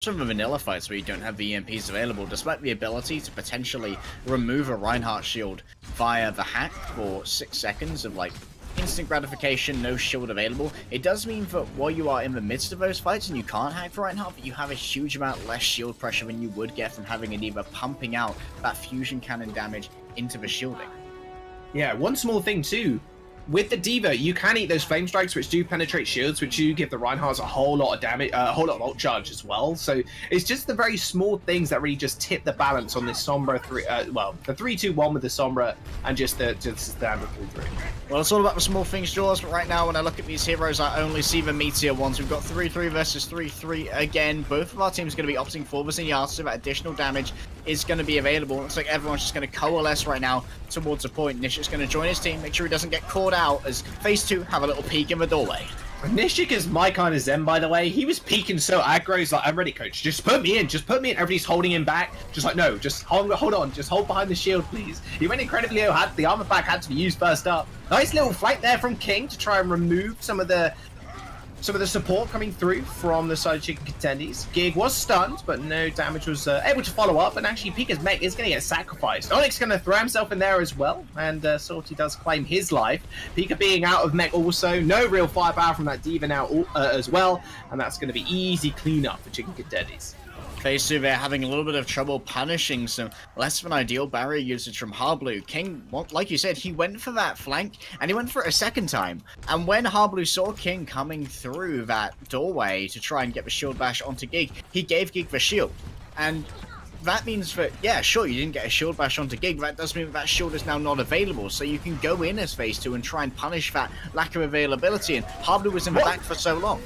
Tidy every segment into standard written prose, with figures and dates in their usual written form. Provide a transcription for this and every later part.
Some of the vanilla fights where you don't have the EMPs available, despite the ability to potentially remove a Reinhardt shield via the hack for 6 seconds of like instant gratification, no shield available, it does mean that while you are in the midst of those fights and you can't hack for Reinhardt, that you have a huge amount less shield pressure than you would get from having it either pumping out that fusion cannon damage into the shielding. Yeah, one small thing too. With the D.Va, you can eat those flame strikes, which do penetrate shields, which do give the Reinhardts a whole lot of damage, a whole lot of ult charge as well. So it's just the very small things that really just tip the balance on this Sombra the 3-2-1 with the Sombra and just the standard 3-3. Well, it's all about the small things, Jaws, but right now when I look at these heroes, I only see the meteor ones. We've got 3-3 versus 3-3 again. Both of our teams are going to be opting for this Zenyatta, so that additional damage is going to be available. Looks like everyone's just going to coalesce right now towards a point. Nish is going to join his team, make sure he doesn't get caught out as Phase 2 have a little peek in the doorway. Nishik is my kind of Zen, by the way. He was peeking so aggro. He's like, I'm ready, coach. Just put me in. Just put me in. Everybody's holding him back. Just like, no, just hold on. Just hold behind the shield, please. He went incredibly low. The armor pack had to be used first up. Nice little flank there from King to try and remove some of the support coming through from the side of Chicken Contendies. Gig was stunned, but no damage was able to follow up, and actually Pika's mech is going to get sacrificed. Onyx going to throw himself in there as well, and Salty does claim his life. Pika being out of mech also, no real firepower from that D.Va now as well, and that's going to be easy cleanup for Chicken Contendies. Phase 2, they're having a little bit of trouble punishing some less than ideal barrier usage from Harblu. King, like you said, he went for that flank, and he went for it a second time. And when Harblu saw King coming through that doorway to try and get the shield bash onto Gig, he gave Gig the shield. And that means that, yeah, sure, you didn't get a shield bash onto Gig, that does mean that shield is now not available, so you can go in as Phase 2 and try and punish that lack of availability, and Harblu was in the back for so long.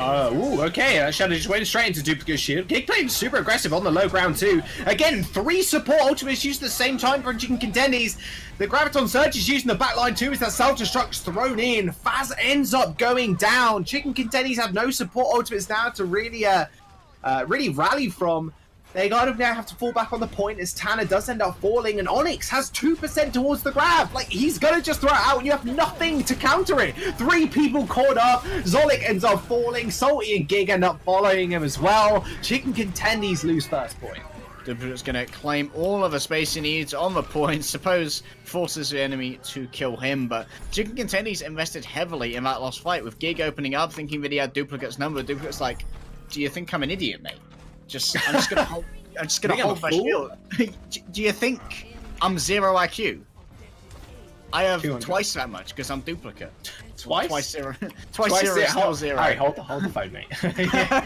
Okay, Shadow just went straight into Duplicate Shield. Gig playing super aggressive on the low ground too. Again, 3 support ultimates used at the same time for Chicken Contendies. The Graviton Surge is using the backline too as that self-destruct's thrown in. Faz ends up going down. Chicken Contendies have no support ultimates now to really rally from. They now have to fall back on the point as Tanner does end up falling, and Onyx has 2% towards the grab. Like, he's gonna just throw it out and you have nothing to counter it. 3 people caught up. Zolik ends up falling. Salty and Gig end up following him as well. Chicken Contendies lose first point. Duplicate's gonna claim all of the space he needs on the point, suppose forces the enemy to kill him, but Chicken Contendies invested heavily in that last fight, with Gig opening up, thinking that he had Duplicate's number. Duplicate's like, do you think I'm an idiot, mate? I'm just gonna hold my shield. Do you think I'm 0 IQ? I have 200. twice that much because I'm Duplicate. Twice? Twice zero is still 0. Alright, hold the phone, mate. Yeah.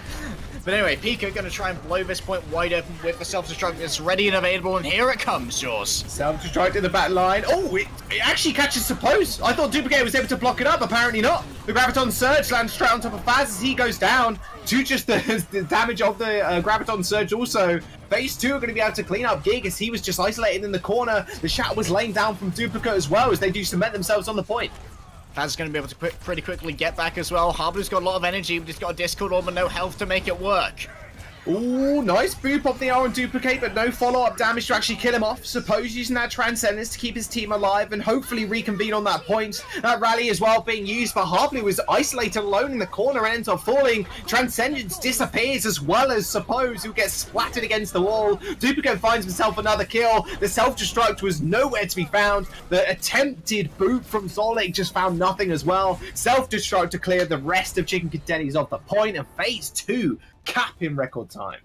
But anyway, Pika gonna try and blow this point wide open with the self-destruct that's ready and available, and here it comes, Jaws. Self-destruct in the back line. Oh, it actually catches Suppose. I thought Duplicate was able to block it up, apparently not. The Graviton Surge lands straight on top of Faz as he goes down to just the damage of the Graviton Surge also. Phase 2 are going to be able to clean up Gig as he was just isolated in the corner. The Shatter was laying down from Duplicate as well as they do cement themselves on the point. Faz is going to be able to pretty quickly get back as well. Harblu's got a lot of energy, but he's got a Discord Orb and no health to make it work. Ooh, nice boop off the R on Duplicate, but no follow-up damage to actually kill him off. Suppose using that Transcendence to keep his team alive and hopefully reconvene on that point. That rally as well being used, but Harblu was isolated alone in the corner and ends up falling. Transcendence disappears as well as Suppose, who gets splattered against the wall. Duplicate finds himself another kill. The self-destruct was nowhere to be found. The attempted boop from Zolik just found nothing as well. Self-destruct to clear the rest of Chicken Contendies off the point, and Phase 2 cap in record time.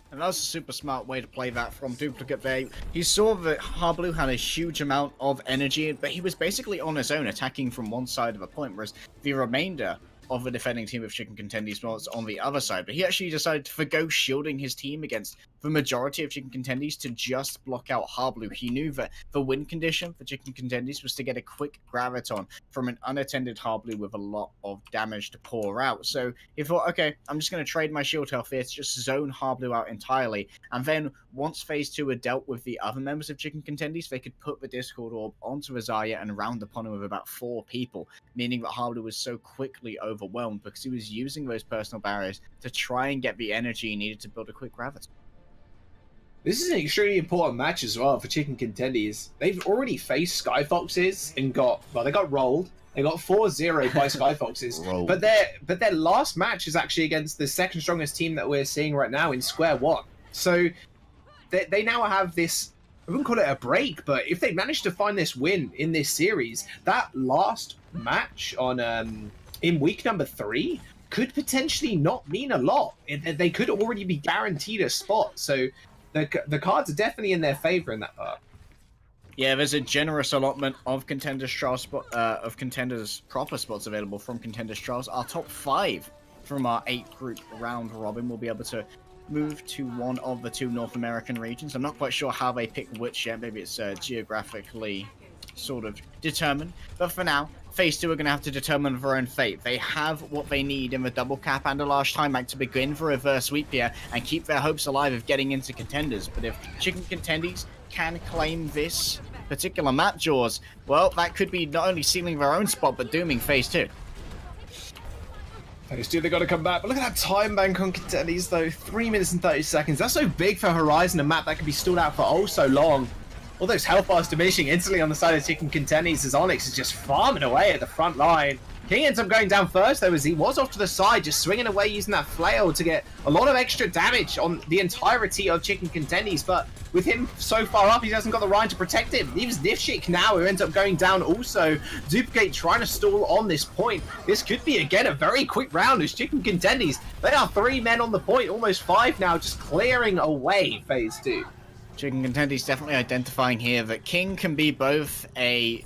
And that was a super smart way to play that from Duplicate there. He saw that Harblu had a huge amount of energy, but he was basically on his own, attacking from one side of a point, whereas the remainder of the defending team of Chicken Contendies was on the other side. But he actually decided to forgo shielding his team against the majority of Chicken Contendies to just block out Harblu. He knew that the win condition for Chicken Contendies was to get a quick Graviton from an unattended Harblu with a lot of damage to pour out. So he thought, okay, I'm just going to trade my shield health here to just zone Harblu out entirely. And then once Phase 2 had dealt with the other members of Chicken Contendies, they could put the Discord Orb onto Azaya and round upon him with about 4 people, meaning that Harblu was so quickly overwhelmed because he was using those personal barriers to try and get the energy he needed to build a quick Graviton. This is an extremely important match as well for Chicken Contendies. They've already faced Sky Foxes and they got rolled. They got 4-0 by Skyfoxes. But their last match is actually against the second strongest team that we're seeing right now in Square One. So they now have this, I wouldn't call it a break, but if they manage to find this win in this series, that last match on in week number 3 could potentially not mean a lot. They could already be guaranteed a spot. So the cards are definitely in their favor in that part. Yeah, there's a generous allotment of Contenders proper spots available from Contenders Trials. Our top 5 from our 8-group round robin will be able to move to one of the 2 North American regions. I'm not quite sure how they pick which yet. Maybe it's geographically sort of determined. But for now, Phase 2 are going to have to determine their own fate. They have what they need in the double cap and a large time bank to begin the reverse sweep here and keep their hopes alive of getting into Contenders. But if Chicken Contendies can claim this particular map, Jaws, well, that could be not only sealing their own spot, but dooming Phase 2. Phase 2, they got to come back. But look at that time bank on Contendies, though. 3 minutes and 30 seconds. That's so big for Horizon, a map that can be stalled out for oh so long. All those health bars diminishing instantly on the side of Chicken Contendies as Onyx is just farming away at the front line. King ends up going down first, though, as he was off to the side, just swinging away using that flail to get a lot of extra damage on the entirety of Chicken Contendies. But with him so far up, he hasn't got the Ryan to protect him. Leaves Nifshik now, who ends up going down also. Duplicate trying to stall on this point. This could be, again, a very quick round as Chicken Contendies. They are 3 men on the point, almost 5 now, just clearing away Phase 2. Chicken Contendies definitely identifying here that King can be both a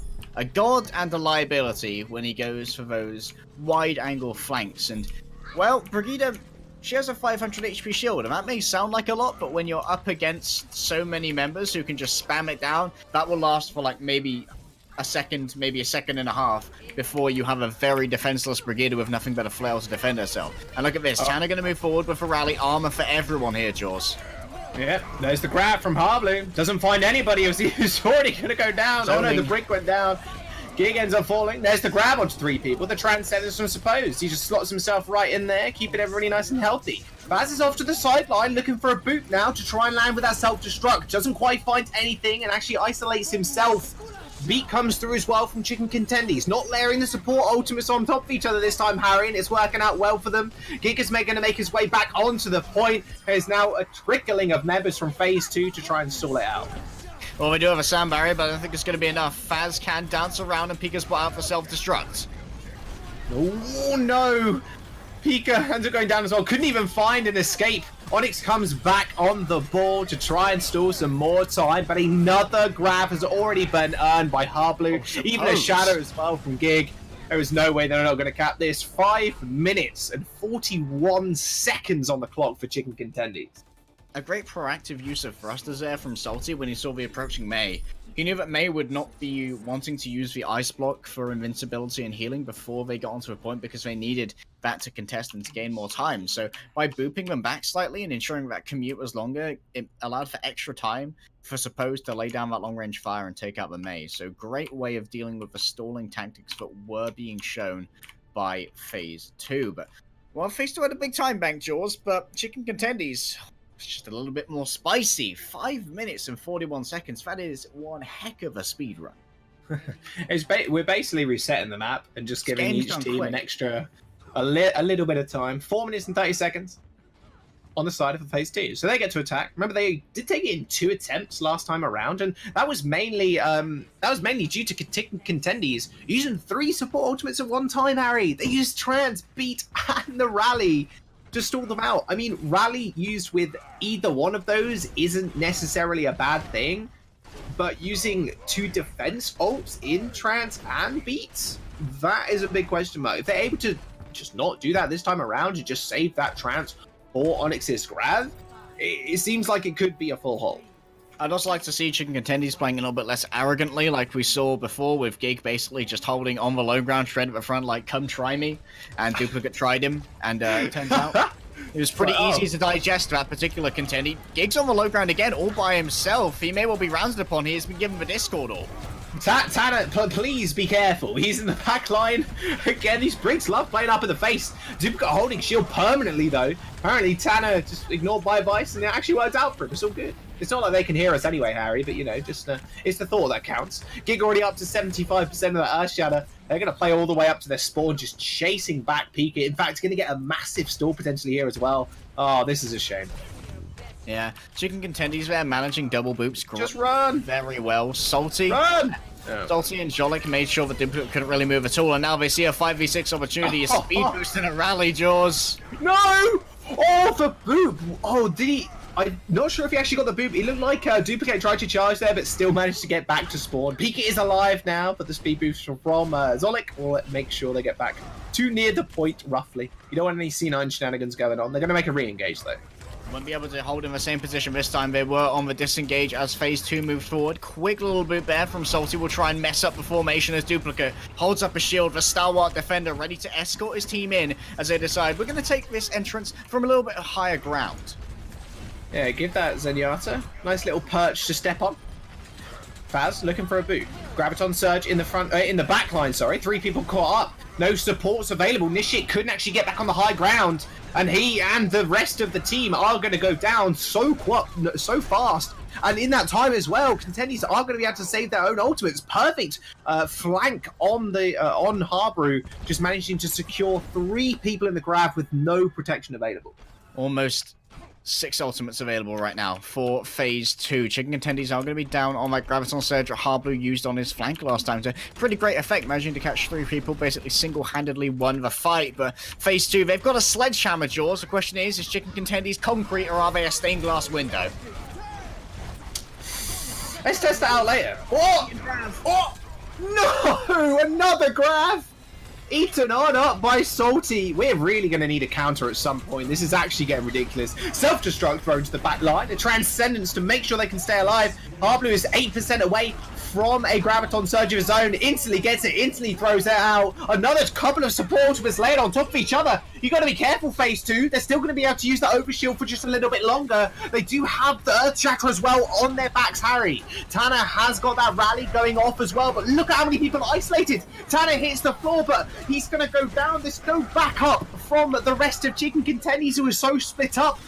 god and a liability when he goes for those wide-angle flanks. And, well, Brigida, she has a 500 HP shield, and that may sound like a lot, but when you're up against so many members who can just spam it down, that will last for, like, maybe a second, maybe a second and a half before you have a very defenseless Brigida with nothing but a flail to defend herself. And look at this, Tanner going to move forward with a rally armor for everyone here, Jaws. Yeah, there's the grab from Harblu. Doesn't find anybody. He's already going to go down. Oh no, the brick went down. Gig ends up falling. There's the grab onto 3 people. The Transcenders from Supposed. He just slots himself right in there, keeping everybody nice and healthy. Baz is off to the sideline, looking for a boot now to try and land with that self-destruct. Doesn't quite find anything and actually isolates himself. Beat comes through as well from Chicken Contendies. Not layering the support ultimates on top of each other this time, Harry, and it's working out well for them. Gig is going to make his way back onto the point. There's now a trickling of members from Phase 2 to try and stall it out. Well, we do have a sound barrier, but I don't think it's going to be enough. Faz can dance around and peek his spot out for self-destruct. Oh no! Pika ends up going down as well. Couldn't even find an escape. Onyx comes back on the ball to try and stall some more time, but another grab has already been earned by Harblu. Even a shadow as well from Gig. There is no way they're not going to cap this. 5 minutes and 41 seconds on the clock for Chicken Contendies. A great proactive use of thrusters there from Salty when he saw the approaching Mei. He knew that Mei would not be wanting to use the ice block for invincibility and healing before they got onto a point because they needed that to contest and to gain more time. So by booping them back slightly and ensuring that commute was longer, it allowed for extra time for Supposed to lay down that long-range fire and take out the Mei. So great way of dealing with the stalling tactics that were being shown by Phase 2. But, well, Phase 2 had a big time bank, Jaws, but Chicken Contendies... it's just a little bit more spicy. 5 minutes and 41 seconds. That is one heck of a speed run. We're basically resetting the map and just giving each team an extra, a little bit of time. 4 minutes and 30 seconds on the side of the Phase 2. So they get to attack. Remember, they did take it in 2 attempts last time around, and that was mainly due to Contendies using 3 support ultimates at one time, Harry. They used Trans, Beat, and the Rally to stall them out. I mean, Rally used with either one of those isn't necessarily a bad thing, but using 2 defense ults in Trance and Beats, that is a big question mark. If they're able to just not do that this time around and just save that Trance for Onyx's grab, it seems like it could be a full hold. I'd also like to see Chicken Contendies playing a little bit less arrogantly, like we saw before with Gig basically just holding on the low ground, Shred at the front, like, come try me, and Duplicate tried him, and it turns out it was pretty easy to digest that particular Contendie. Gig's on the low ground again, all by himself. He may well be rounded upon. He has been given the Discord all. Tanner, please be careful. He's in the back line. Again, these Briggs love playing up in the face. Duplicate holding shield permanently, though. Apparently, Tanner just ignored by Vice, and it actually worked out for him. It's all good. It's not like they can hear us anyway, Harry, but, you know, just it's the thought that counts. Gig already up to 75% of that Earth Shatter. They're going to play all the way up to their spawn, just chasing back Pika. In fact, going to get a massive stall potentially here as well. Oh, this is a shame. Yeah, Chicken Contendies there managing double boops. Just run! Very well. Salty. Run! Oh. Salty and Jolik made sure that Duplicate couldn't really move at all, and now they see a 5v6 opportunity. A speed boost and a rally, Jaws. No! Oh, the boop! Oh, did he... I'm not sure if he actually got the boop. He looked like Duplicate tried to charge there, but still managed to get back to spawn. Pika is alive now, but the speed boost from Zolik will make sure they get back too near the point, roughly. You don't want any C9 shenanigans going on. They're going to make a re-engage, though. Won't be able to hold in the same position this time. They were on the disengage as phase 2 moved forward. Quick little boot there from Salty will try and mess up the formation as Duplicate holds up a shield. The stalwart defender ready to escort his team in as they decide we're going to take this entrance from a little bit higher ground. Yeah, give that Zenyatta. Nice little perch to step on. Faz looking for a boot. Graviton Surge in the front, in the back line, sorry. 3 people caught up. No supports available. Nishik couldn't actually get back on the high ground. And he and the rest of the team are going to go down so fast. And in that time as well, Contendies are going to be able to save their own ultimates. Perfect flank on the on Harbrew, just managing to secure 3 people in the grab with no protection available. Almost 6 ultimates available right now for phase 2. Chicken Contendies are going to be down on that Graviton Surge Harbrew used on his flank last time. So pretty great effect, managing to catch 3 people, basically single-handedly won the fight. But phase 2, they've got a sledgehammer, Jaws. The question is Chicken Contendies concrete or are they a stained glass window? Let's test that out later. Oh! Oh! No! Another grab! Eaten on up by Salty. We're really going to need a counter at some point. This is actually getting ridiculous. Self-destruct thrown to the back line. A Transcendence to make sure they can stay alive. Harbrew is 8% away from a Graviton Surge of his own. Instantly gets it. Instantly throws it out. Another couple of support was laid on top of each other. You got to be careful, phase 2. They're still going to be able to use the overshield for just a little bit longer. They do have the Earth Shatter as well on their backs, Harry. Tanner has got that rally going off as well, but look at how many people are isolated. Tanner hits the floor, but he's going to go down. This go back up from the rest of Chicken Contendies, who are so split up.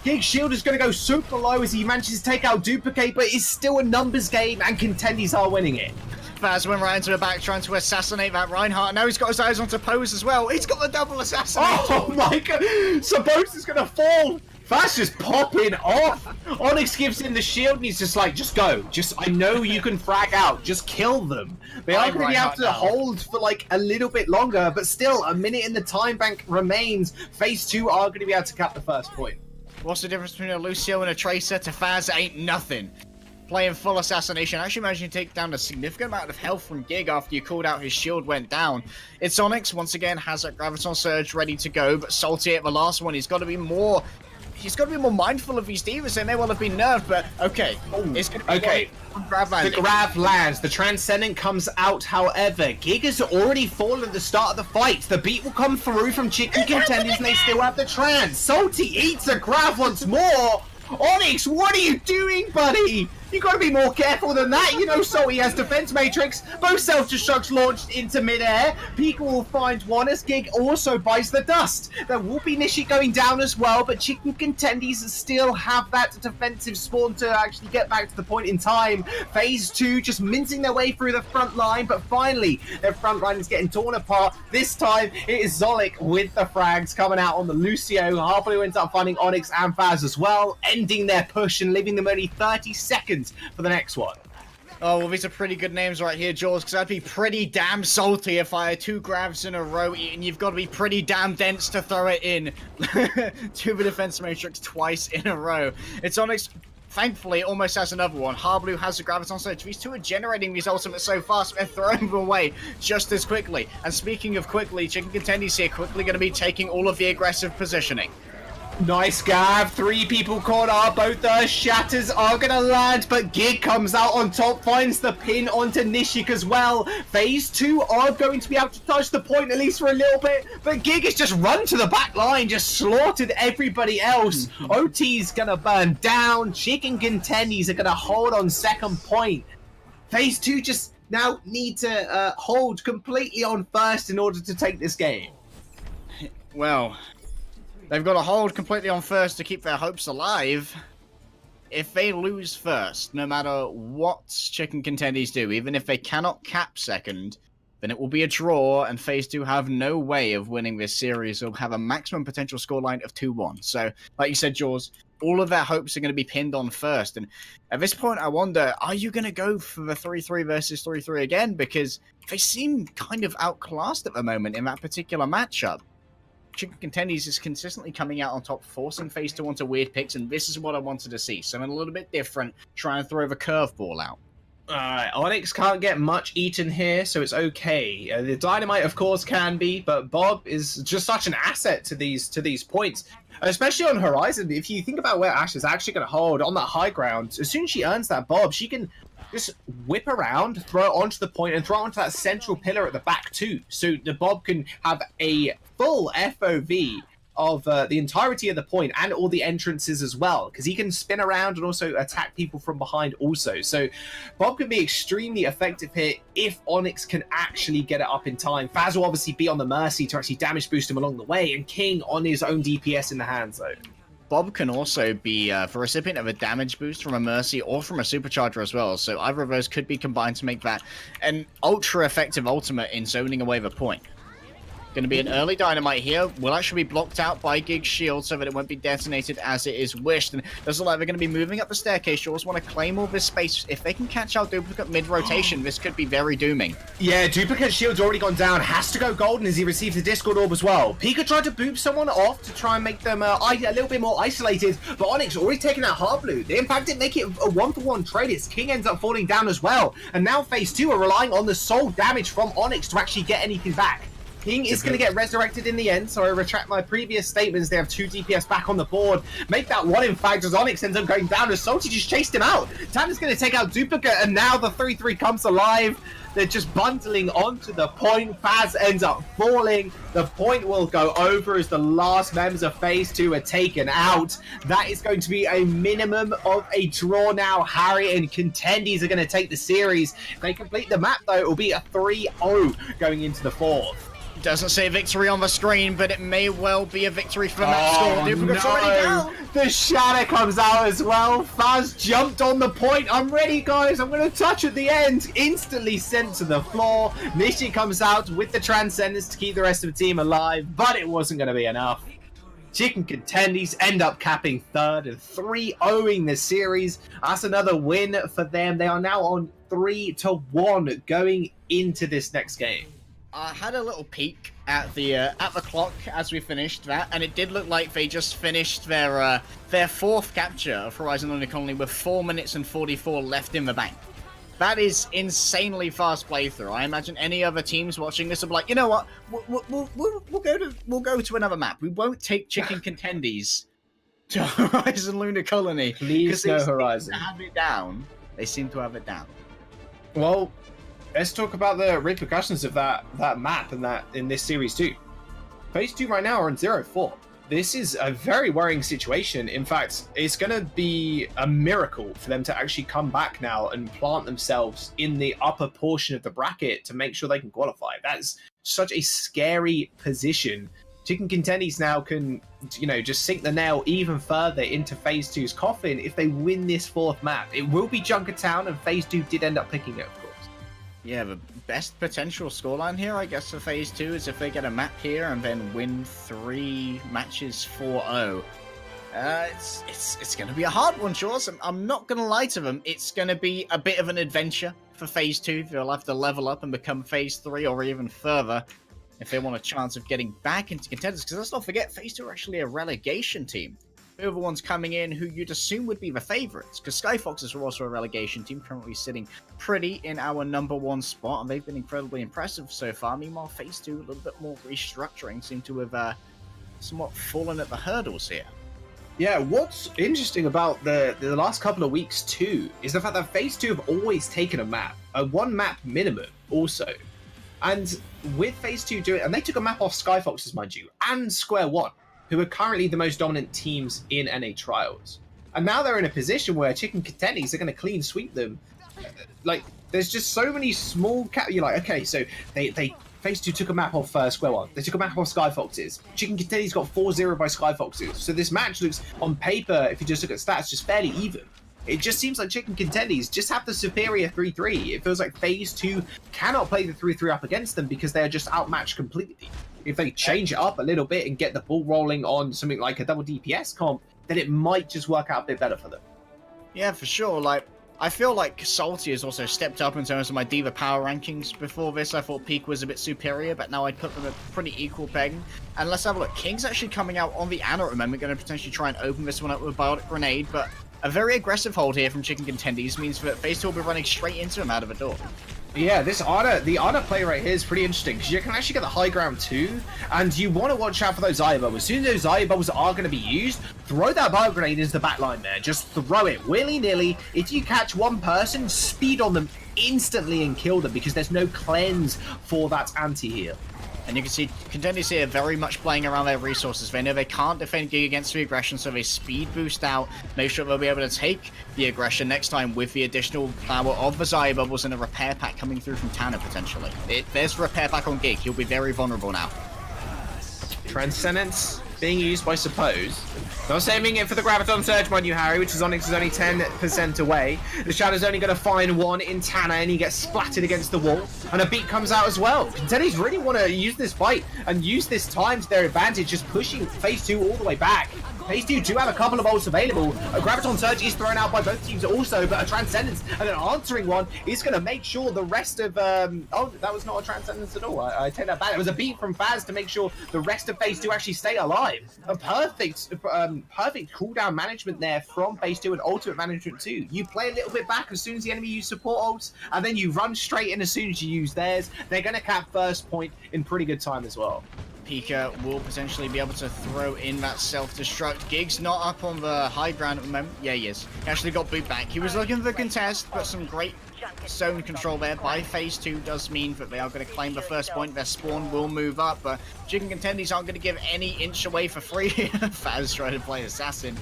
Gig's shield is going to go super low as he manages to take out Duplicate, but it's still a numbers game, and Contendies are winning it. Faz went right into the back trying to assassinate that Reinhardt. Now he's got his eyes onto Pose as well. He's got the double assassinate. Oh my god! Suppose is going to fall. Faz just popping off. Onyx gives him the shield and he's just like, just go. I know you can frag out. Just kill them. They are going to be able to hold for like a little bit longer, but still a minute in the time bank remains. Phase 2 are going to be able to cap the first point. What's the difference between a Lucio and a Tracer? To Faz, ain't nothing. Playing full assassination, actually managing to take down a significant amount of health from Gig after you called out his shield went down. It's Onyx, once again, has a Graviton Surge ready to go, but Salty at the last one, he's got to be more mindful of these divas. They may well have been nerfed, but okay. It's going to be okay. The grab lands. The Transcendent comes out, however. Gig has already fallen at the start of the fight. The beat will come through from Chicken Contendies and they still have the Trans. Salty eats a grab once more. Onyx, what are you doing, buddy? You gotta be more careful than that. You know Salty has defense matrix. Both self-destructs launched into midair. Pika will find one as Gig also buys the dust. There will be Nishi going down as well, but Chicken Contendies still have that defensive spawn to actually get back to the point in time. Phase 2 just mincing their way through the front line, but finally their front line is getting torn apart. This time it is Zolik with the frags coming out on the Lucio. Harbrew ends up finding Onyx and Faz as well, ending their push and leaving them only 30 seconds for the next one. Oh, well, these are pretty good names right here, Jaws, because I'd be pretty damn salty if I had 2 grabs in a row, and you've got to be pretty damn dense to throw it in to the defense matrix twice in a row. It's Onyx, thankfully, almost has another one. Harbrew has the Graviton Surge. These 2 are generating these ultimates so fast, they're throwing them away just as quickly. And speaking of quickly, Chicken Contendies here quickly going to be taking all of the aggressive positioning. Nice gab, 3 people caught up, both the shatters are gonna land, but Gig comes out on top, finds the pin onto Nishik as well. Phase 2 are going to be able to touch the point at least for a little bit, but Gig has just run to the back line, just slaughtered everybody else. OT's gonna burn down, Chicken Contendies are gonna hold on second point. Phase 2 just now need to hold completely on first in order to take this game. Well, they've got to hold completely on first to keep their hopes alive. if they lose first, no matter what Chicken Contendies do, even if they cannot cap second, then it will be a draw, and FaZe 2 have no way of winning this series. They'll have a maximum potential scoreline of 2-1. So, like you said, Jaws, all of their hopes are going to be pinned on first. And at this point, I wonder, are you going to go for the 3-3 versus 3-3 again? Because they seem kind of outclassed at the moment in that particular matchup. Chicken Contendies is consistently coming out on top, forcing FaZe 2 onto weird picks, and this is what I wanted to see. Something a little bit different, try and throw the curveball out. Onyx can't get much eaten here, so it's okay. The Dynamite, of course, can be, but Bob is just such an asset to these points, especially on Horizon. If you think about where Ash is actually going to hold on that high ground, as soon as she earns that Bob, she can just whip around, throw it onto the point, and throw it onto that central pillar at the back too. So the Bob can have a full FOV of the entirety of the point and all the entrances as well, because he can spin around and also attack people from behind also. So Bob can be extremely effective here if Onyx can actually get it up in time. Faz will obviously be on the Mercy to actually damage boost him along the way, and King on his own DPS in the hands though. Bob can also be the recipient of a damage boost from a Mercy or from a Supercharger as well, so either of those could be combined to make that an ultra-effective ultimate in zoning away the point. Going to be an early Dynamite here. Will actually be blocked out by Gig's shield so that it won't be detonated as it is wished. And it doesn't look like they're going to be moving up the staircase. Jaws want to claim all this space. If they can catch out Duplicate mid-rotation, this could be very dooming. Yeah, Duplicate's shield's already gone down. Has to go golden as he receives the Discord Orb as well. Pika tried to boop someone off to try and make them a little bit more isolated, but Onyx already taken out Heart Blue. They in fact didn't make it a 1-for-1 trade. Its King ends up falling down as well. And now FaZe 2 are relying on the soul damage from Onyx to actually get anything back. King is going to get resurrected in the end, so I retract my previous statements. They have 2 DPS back on the board. Make that 1 in fact as Onyx ends up going down as Salty just chased him out. Tanner's going to take out Duplicate, and now the 3-3 comes alive. They're just bundling onto the point. Faz ends up falling. The point will go over as the last members of FaZe 2 are taken out. That is going to be a minimum of a draw now. Harry and Contendies are going to take the series. If they complete the map, though, it will be a 3-0 going into the 4th. Doesn't say victory on the screen, but it may well be a victory for the match score. Duplicate's already down. The shadow comes out as well. Faz jumped on the point. I'm ready, guys. I'm going to touch at the end. Instantly sent to the floor. Nishi comes out with the Transcendence to keep the rest of the team alive, but it wasn't going to be enough. Chicken Contendies end up capping 3rd and 3-0ing the series. That's another win for them. They are now on 3-1 going into this next game. I had a little peek at the clock as we finished that, and it did look like they just finished their 4th capture of Horizon Lunar Colony with 4 minutes and 44 left in the bank. That is insanely fast playthrough. I imagine any other teams watching this will be like, you know what, we'll go to another map. We won't take Chicken Contendies to Horizon Lunar Colony. Please no Horizon. They have it down. They seem to have it down. Well, let's talk about the repercussions of that map and that in this series too. FaZe 2 right now are on 0-4. This is a very worrying situation. In fact, it's going to be a miracle for them to actually come back now and plant themselves in the upper portion of the bracket to make sure they can qualify. That's such a scary position. Chicken Contendies now can, just sink the nail even further into FaZe 2's coffin if they win this 4th map. It will be Junkertown, and FaZe 2 did end up picking it, of course. Yeah, the best potential scoreline here, I guess, for FaZe 2 is if they get a map here and then win 3 matches 4-0. It's going to be a hard one, Jaws. I'm not going to lie to them. It's going to be a bit of an adventure for FaZe 2. They'll have to level up and become FaZe 3 or even further if they want a chance of getting back into Contenders. Because let's not forget, FaZe 2 are actually a relegation team. The other ones coming in who you'd assume would be the favourites, because Skyfoxes are also a relegation team, currently sitting pretty in our #1 spot, and they've been incredibly impressive so far. Meanwhile, FaZe 2, a little bit more restructuring, seem to have somewhat fallen at the hurdles here. Yeah, what's interesting about the last couple of weeks too is the fact that FaZe 2 have always taken a map, a 1 map minimum also. And with FaZe 2 doing, and they took a map off Skyfoxes, mind you, and Square One, who are currently the most dominant teams in NA Trials. And now they're in a position where Chicken Contendies are going to clean sweep them. Like, there's just so many small... You're like, okay, so they FaZe 2 took a map off Square One. They took a map off Skyfoxes. Chicken Contendies got 4-0 by Skyfoxes. So this match looks, on paper, if you just look at stats, just fairly even. It just seems like Chicken Contendies just have the superior 3-3. It feels like Phase 2 cannot play the 3-3 up against them because they are just outmatched completely. If they change it up a little bit and get the ball rolling on something like a double DPS comp, then it might just work out a bit better for them. Yeah, for sure. Like, I feel like Salty has also stepped up in terms of my Diva power rankings. Before this, I thought Peak was a bit superior, but now I'd put them at pretty equal pegging. And let's have a look. King's actually coming out on the Anna at the moment, going to potentially try and open this one up with a Biotic Grenade, but a very aggressive hold here from Chicken Contendies means that Phase 2 will be running straight into him out of a door. Yeah, the Ana play right here is pretty interesting because you can actually get the high ground too, and you want to watch out for those Aya bubbles. As soon as those Aya bubbles are going to be used, throw that bio grenade into the back line there. Just throw it willy-nilly. If you catch one person, speed on them instantly and kill them because there's no cleanse for that anti-heal. And you can see Contendies here very much playing around their resources. They know they can't defend Gig against the aggression, so they speed boost out, make sure they'll be able to take the aggression next time with the additional power of the Xayah bubbles and a repair pack coming through from Tanner, potentially. There's a repair pack on Gig. He'll be very vulnerable now. Transcendence being used by Suppose. Not saving it for the Graviton Surge, mind you, Harry, which is Onyx is only 10% away. The Shadow's only going to find one in Tanner, and he gets splattered against the wall. And a beat comes out as well. Contendies really want to use this fight and use this time to their advantage, just pushing Phase 2 all the way back. Phase 2 do have a couple of ults available. A Graviton Surge is thrown out by both teams also, but a Transcendence and an answering one is going to make sure the rest of... oh, that was not a Transcendence at all. I take that back. It was a beat from Faz to make sure the rest of Phase 2 actually stay alive. A perfect cooldown management there from Phase 2 and ultimate management too. You play a little bit back as soon as the enemy use support ults, and then you run straight in as soon as you use theirs. They're going to cap first point in pretty good time as well. Pika will potentially be able to throw in that self-destruct. Gig's not up on the high ground at the moment. Yeah, he is. He actually got boot back. He was looking for the contest, but some great zone control there by Phase 2 does mean that they are going to claim the first point. Their spawn will move up, but Chicken Contendies aren't going to give any inch away for free. Faz trying to play Assassin.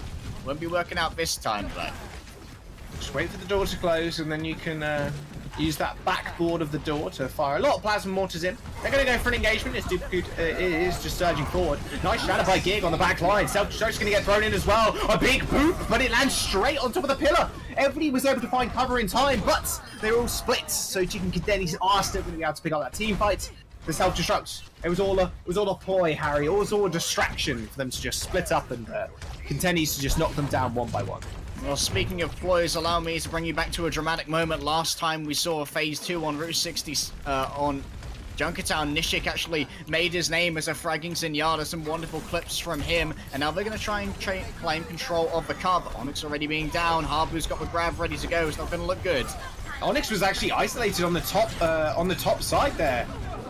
Won't be working out this time, though. Just wait for the door to close, and then you can use that backboard of the door to fire a lot of plasma mortars in. They're going to go for an engagement. It's Duplicate is just surging forward. Nice shadow by Gig on the back line. Self-destruct's going to get thrown in as well. A big boot, but it lands straight on top of the pillar. Everybody was able to find cover in time, but they were all split. So Chicken Contendies are still going to be able to pick up that team fight. The self-destruct, it was all a ploy, Harry. It was all a distraction for them to just split up and Contendies to just knock them down one by one. Well, speaking of ploys, allow me to bring you back to a dramatic moment. Last time we saw Phase 2 on Route 60 on Junkertown, Nishik actually made his name as a fragging Zenyatta. Some wonderful clips from him, and now they're going to try and claim control of the car. But Onyx already being down. Harbu's got the grab ready to go. It's not going to look good. Onyx was actually isolated on the top side there,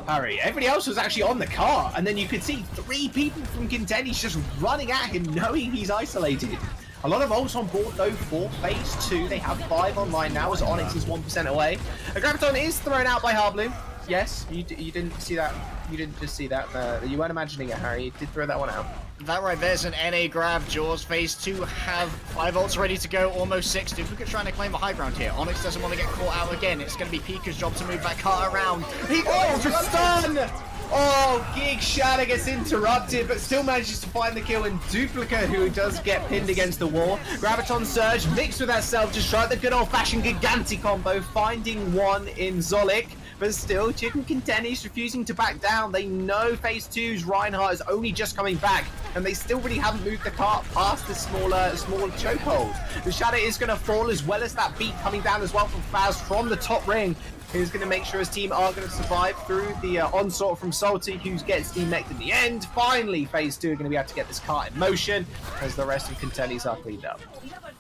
Harry. Everybody else was actually on the car, and then you could see 3 people from Contendies just running at him, knowing he's isolated. A lot of ults on board though for Phase 2. They have 5 online now as Onyx is 1% away. A Graviton is thrown out by Harblue. Yes, you didn't see that. You didn't just see that. You weren't imagining it, Harry. You did throw that one out. That right there's an NA grab. Jaws Phase 2 have 5 ults ready to go, almost 6. Duplicate trying to claim the high ground here. Onyx doesn't want to get caught out again. It's going to be Pika's job to move that car around. He got the stun! Oh, Gig Shadow gets interrupted, but still manages to find the kill, and Duplicate, who does get pinned against the wall. Graviton Surge mixed with that self-destruct, the good old-fashioned Giganti combo, finding one in Zolik. But still, Chicken Contendies refusing to back down. They know Phase 2's Reinhardt is only just coming back, and they still really haven't moved the cart past the small chokehold. The Shadow is going to fall, as well as that beat coming down as well from Faz from the top ring. Who's going to make sure his team are going to survive through the onslaught from Salty, who gets demeched in the end. Finally, Phase 2 are going to be able to get this cart in motion, as the rest of Contendies are cleaned up.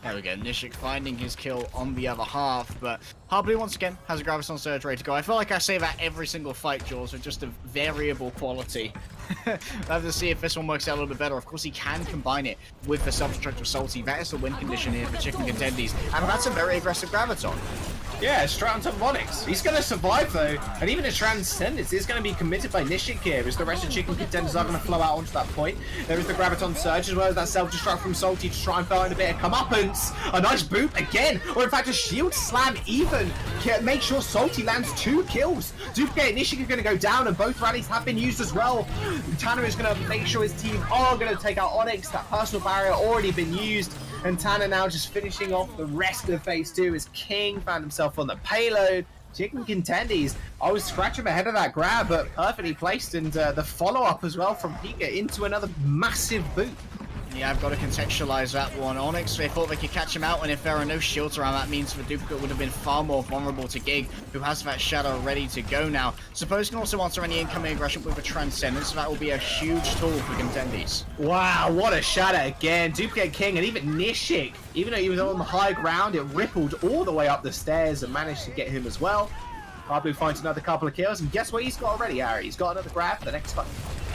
There we go, Nishik finding his kill on the other half, but Harblue once again has a Graviton Surge ready to go. I feel like I say that every single fight, Jaws, with just a variable quality. We'll have to see if this one works out a little bit better. Of course, he can combine it with the self-destruct of Salty. That is the win condition here for Chicken Contendies, and that's a very aggressive Graviton. Yeah, straight on top of Onyx. He's going to survive though, and even a Transcendence is going to be committed by Nishik here, as the rest of Chicken Contenders are going to flow out onto that point. There is the Graviton Surge, as well as that self-destruct from Salty to try and find a bit of comeuppance. A nice boot again, or in fact a shield slam even. Make sure Salty lands 2 kills. Duplicate and Nishik are going to go down, and both rallies have been used as well. Tanner is going to make sure his team are going to take out Onyx. That personal barrier already been used. And Tanner now just finishing off the rest of phase 2 as King found himself on the payload. Chicken Contendies, I was scratching ahead of that grab, but perfectly placed, and the follow-up as well from Pika into another massive boot. Yeah, I've got to contextualize that one. Onyx, they thought they could catch him out, and if there are no shields around, that means the Duplicate would have been far more vulnerable to Gig, who has that Shadow ready to go now. Suppose can also answer any incoming aggression with a Transcendence, so that will be a huge tool for Contendies. Wow, what a Shadow again. Duplicate King, and even Nishik, even though he was on the high ground, it rippled all the way up the stairs and managed to get him as well. Harblue finds another couple of kills, and guess what he's got already, Harry? He's got another grab for the next fight.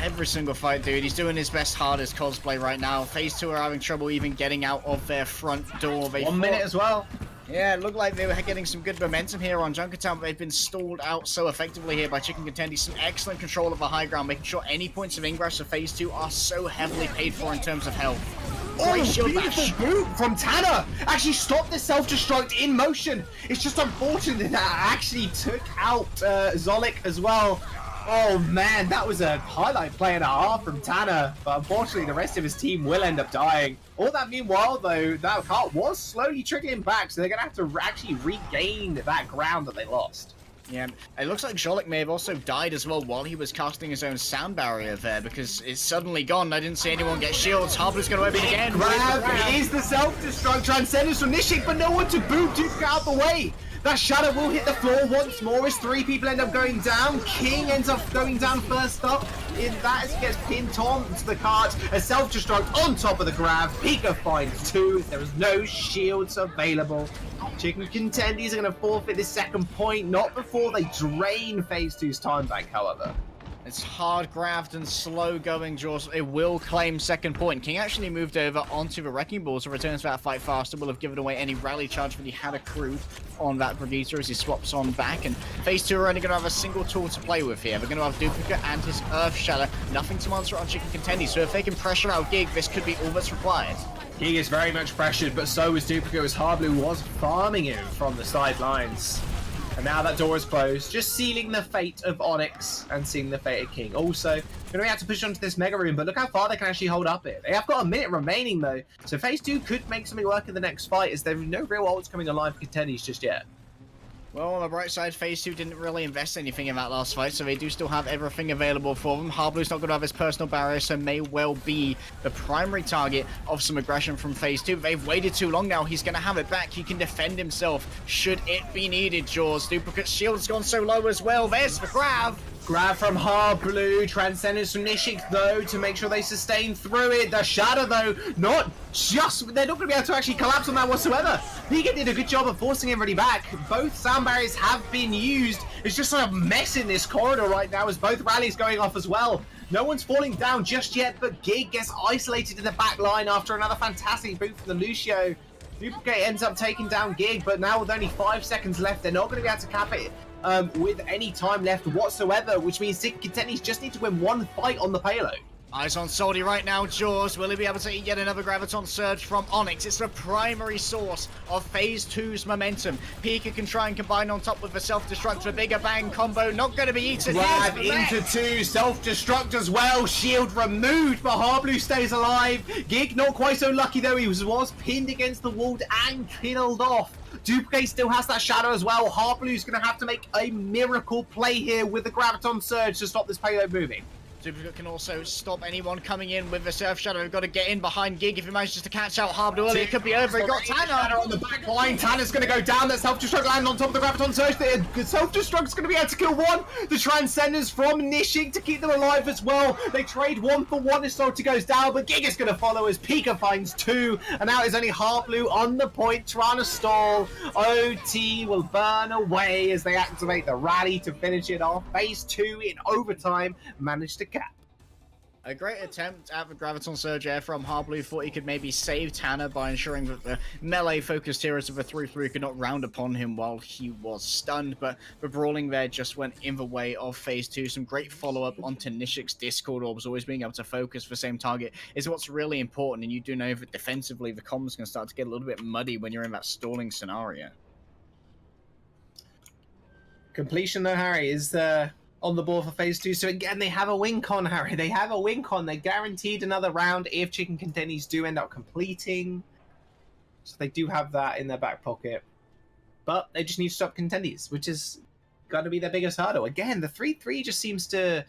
Every single fight, dude. He's doing his best, hardest cosplay right now. Phase 2 are having trouble even getting out of their front door. 1 minute as well. Yeah, it looked like they were getting some good momentum here on Junkertown, but they've been stalled out so effectively here by Chicken Contendies. Some excellent control of the high ground, making sure any points of ingress of Phase 2 are so heavily paid for in terms of health. Oh, beautiful boot from Tanner! Actually stopped the self-destruct in motion. It's just unfortunate that actually took out Zolik as well. Oh man, that was a highlight play and a half from Tanner, but unfortunately the rest of his team will end up dying. All that meanwhile though, that cart was slowly trickling back, so they're going to have to actually regain that ground that they lost. Yeah, it looks like Jolik may have also died as well while he was casting his own sound barrier there, because it's suddenly gone. I didn't see anyone get shields. Harblue's going to open again. Grab is the self-destruct Transcendence from Nishik, but no one to boot Duke out the way. That Shadow will hit the floor once more as 3 people end up going down. King ends up going down first up. In that as he gets pinned onto the cart. A self-destruct on top of the grab. Pika finds 2. There is no shields available. Chicken Contendies are going to forfeit this second point. Not before they drain phase 2's time bank, however. It's hard grabbed and slow going, Jaws. It will claim second point. King actually moved over onto the Wrecking Ball, so returns to that fight faster. Will have given away any rally charge that he had accrued on that Brigitte as he swaps on back. And phase 2 are only going to have a single tool to play with here. They're going to have Duplicate and his Earth Shadow. Nothing to answer on Chicken Contendies. So if they can pressure out Gig, this could be all that's required. Gig is very much pressured, but so is Duplicate as Harblue was farming him from the sidelines. And now that door is closed, just sealing the fate of Onyx and seeing the fate of King. Also, going to have to push onto this Mega Room, but look how far they can actually hold up it. They have got a minute remaining, though. So phase 2 could make something work in the next fight, as there are no real ults coming alive for Contendies just yet. Well, on the bright side, phase 2 didn't really invest anything in that last fight, so they do still have everything available for them. Harblue's not going to have his personal barrier, so may well be the primary target of some aggression from phase 2. They've waited too long now. He's going to have it back. He can defend himself should it be needed, Jaws. Duplicate shield's gone so low as well. There's the grab. Grab from Harblue, Transcendence from Nishik though to make sure they sustain through it. The Shadow though, they're not going to be able to actually collapse on that whatsoever. Pika did a good job of forcing everybody back. Both sound barriers have been used. It's just sort of mess in this corridor right now as both rallies going off as well. No one's falling down just yet, but Gig gets isolated in the back line after another fantastic boot from the Lucio. Duplicate ends up taking down Gig, but now with only 5 seconds left, they're not going to be able to cap it. With any time left whatsoever, which means Contendies just need to win one fight on the payload. Eyes on Soldy right now, Jaws. Will he be able to get another Graviton Surge from Onyx? It's the primary source of phase 2's momentum. Pika can try and combine on top with the self-destruct for bigger bang combo. Not going to be eaten. Grab into 2, self-destruct as well. Shield removed, but Harblue stays alive. Gig not quite so lucky though. He was pinned against the wall and killed off. Duplicate still has that Shadow as well. Harblue's going to have to make a miracle play here with the Graviton Surge to stop this payload moving. Duplicate can also stop anyone coming in with the Surf Shadow. We've got to get in behind Gig if he manages to catch out Harblue early. It could be over. He got Tanner on the back line. Tanner's going to go down. That self-destruct land on top of the Graviton Surge. The self-destruct's going to be able to kill one. The Transcenders from Nishik to keep them alive as well. They trade 1 for 1 as Salty goes down, but Gig is going to follow as Pika finds 2. And now it's only Harblue on the point trying to stall. OT will burn away as they activate the rally to finish it off. Phase 2 in overtime managed to cap. A great attempt at the Graviton Surge air from Harblue. Thought he could maybe save Tanner by ensuring that the melee-focused heroes of the 3-3 could not round upon him while he was stunned, but the brawling there just went in the way of phase 2. Some great follow-up onto Nishik's Discord orbs. Always being able to focus the same target is what's really important, and you do know that defensively the comms can start to get a little bit muddy when you're in that stalling scenario. Completion though, Harry, is on the board for phase 2. So again, they have a win con, Harry. They have a win con. They're guaranteed another round if Chicken Contendies do end up completing. So they do have that in their back pocket. But they just need to stop Contendies, which is going to be their biggest hurdle. Again, the 3-3 just seems to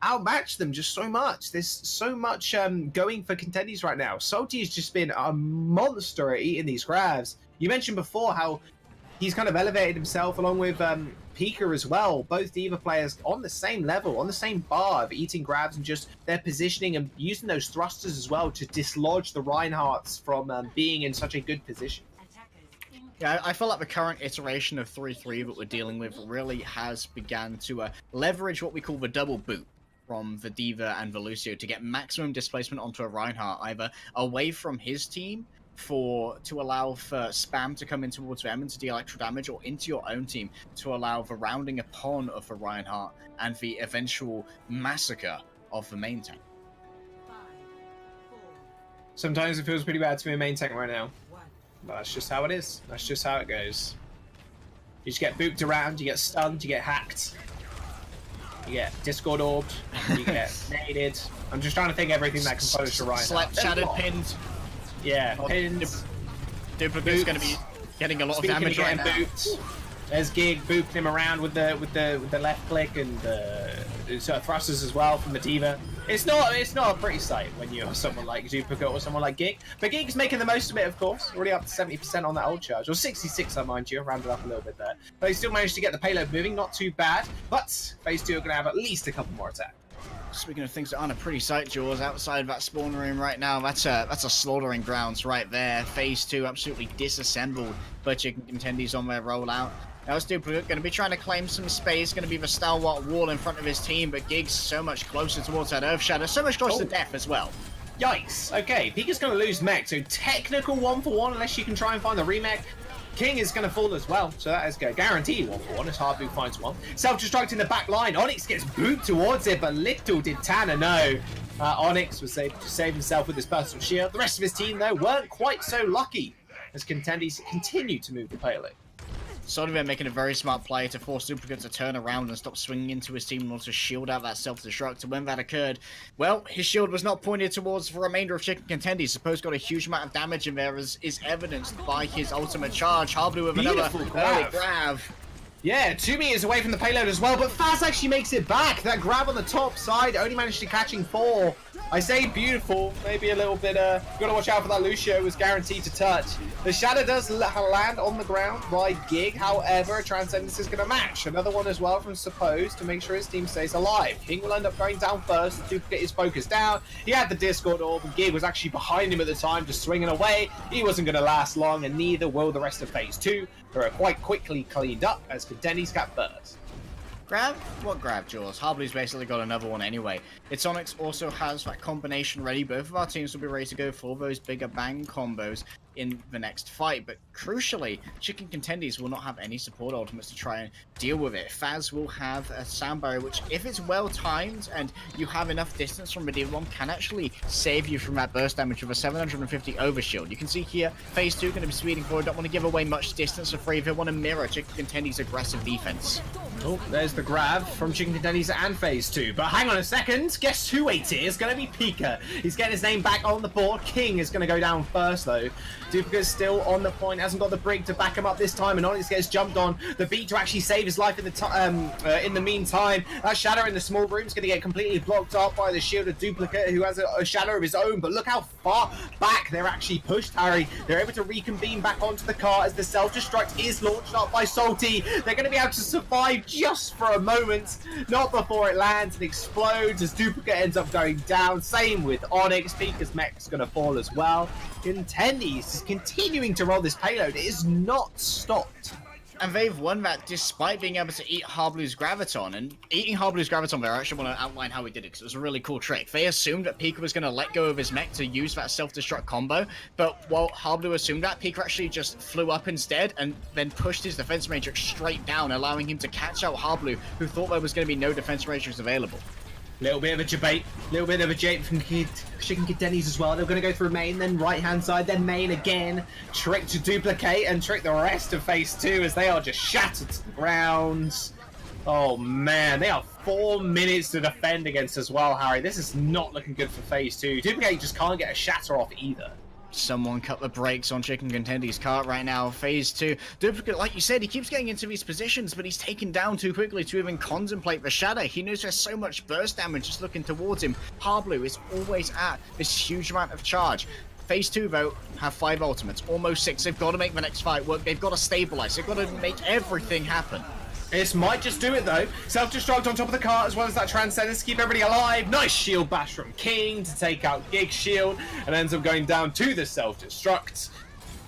outmatch them just so much. There's so much going for Contendies right now. Salty has just been a monster at eating these grabs. You mentioned before how he's kind of elevated himself along with Pika as well. Both D.Va players on the same level, on the same bar of eating grabs and just their positioning and using those thrusters as well to dislodge the Reinhardts from being in such a good position. Yeah, I feel like the current iteration of 3-3 that we're dealing with really has begun to leverage what we call the double boot from the D.Va and the Lucio to get maximum displacement onto a Reinhardt, either away from his team to allow for spam to come in towards them and to deal extra damage, or into your own team to allow the rounding upon of the Reinhardt and the eventual massacre of the main tank. Sometimes it feels pretty bad to be a main tank right now. But that's just how it is. That's just how it goes. You just get booped around, you get stunned, you get hacked. You get Discord orbed, you get naded. I'm just trying to think everything that can pose to Ryan. Slept, shattered, pinned. Yeah, pins. Duplicate's going to be getting a lot of damage right now. Booped. There's Gig booping him around with the left click and sort of thrusters as well from the D.Va. It's not a pretty sight when you have someone like Duplicate or someone like Gig. But Gig's making the most of it, of course. Already up to 70% on that old charge. Or 66, I mind you. Rounded up a little bit there. But he still managed to get the payload moving. Not too bad. But phase 2 are going to have at least a couple more attacks. Speaking of things that aren't a pretty sight, Jaws, outside that spawn room right now, that's a slaughtering grounds right there. Phase 2 absolutely disassembled by Chicken Contendies on their rollout. Now it's Duplicate going to be trying to claim some space, going to be the stalwart wall in front of his team, but Gig's so much closer towards that Earth Shadow, so much closer to death as well. Yikes. Okay, Pika's going to lose mech, so technical 1-for-1 unless you can try and find the remech. King is going to fall as well, so that is going to guarantee 1-for-1 as Hardboot finds one. Self-destruct in the back line. Onyx gets booped towards it, but little did Tanner know. Onyx was able to save himself with his personal shield. The rest of his team, though, weren't quite so lucky as Contendies continue to move the payload. Soliver making a very smart play to force Duplicate to turn around and stop swinging into his team in order to shield out that self-destruct. And when that occurred, well, his shield was not pointed towards the remainder of Chicken Contendies. Suppose got a huge amount of damage in there, as is evidenced by his ultimate charge. Harblu with another early grab. Yeah, 2 meters away from the payload as well, but Faz actually makes it back. That grab on the top side only managed to catching 4. I say beautiful, maybe a little bit, gotta watch out for that Lucio, was guaranteed to touch. The Shadow does land on the ground by Gig, however, Transcendence is gonna match. Another one as well from Suppose to make sure his team stays alive. King will end up going down first, the Duplicate is focused down. He had the Discord orb, and Gig was actually behind him at the time, just swinging away. He wasn't gonna last long, and neither will the rest of phase 2. They are quite quickly cleaned up as Contendies got first. Grab? What grab, Jaws? Harblu's basically got another one anyway. Its Onyx also has that combination ready. Both of our teams will be ready to go for those bigger bang combos in the next fight, but crucially, Chicken Contendies will not have any support ultimates to try and deal with it. Faz will have a sound barrier, which, if it's well timed and you have enough distance from the D.Va bomb, can actually save you from that burst damage with a 750 overshield. You can see here, phase 2 going to be speeding forward, don't want to give away much distance for free. They want to mirror Chicken Contendies' aggressive defense. Oh, there's the grab from Chicken Contendies and phase 2. But hang on a second, guess who it is? Going to be Pika. He's getting his name back on the board. King is going to go down first, though. Duplicate's still on the point, hasn't got the brig to back him up this time, and Onyx gets jumped on. The beat to actually save his life in the meantime. That Shadow in the small room is going to get completely blocked up by the shield of Duplicate, who has a Shadow of his own. But look how far back they're actually pushed, Harry. They're able to reconvene back onto the car as the self-destruct is launched up by Salty. They're going to be able to survive just for a moment, not before it lands and explodes as Duplicate ends up going down. Same with Onyx. Pika's mech is going to fall as well. Contendies is continuing to roll this payload. It is not stopped. And they've won that despite being able to eat Harblu's Graviton. And eating Harblu's Graviton there, I actually want to outline how he did it, because it was a really cool trick. They assumed that Pika was going to let go of his mech to use that self-destruct combo, but while Harblu assumed that, Pika actually just flew up instead and then pushed his defense matrix straight down, allowing him to catch out Harblu, who thought there was going to be no defense matrix available. Little bit of a debate, from Chicken Contendies as well. They're going to go through main, then right-hand side, then main again. Trick to Duplicate and trick the rest of phase 2 as they are just shattered to the ground. Oh man, they are 4 minutes to defend against as well, Harry. This is not looking good for phase 2. Duplicate just can't get a shatter off either. Someone cut the brakes on Chicken Contendies' cart right now. Phase 2. Duplicate, like you said, he keeps getting into these positions, but he's taken down too quickly to even contemplate the shadow. He knows there's so much burst damage just looking towards him. Harblue is always at this huge amount of charge. Phase 2, though, have 5 ultimates, almost 6. They've got to make the next fight work. They've got to stabilize. They've got to make everything happen. This might just do it though. Self-destruct on top of the cart as well as that Transcendence to keep everybody alive. Nice shield bash from King to take out Gig's shield and ends up going down to the self-destruct.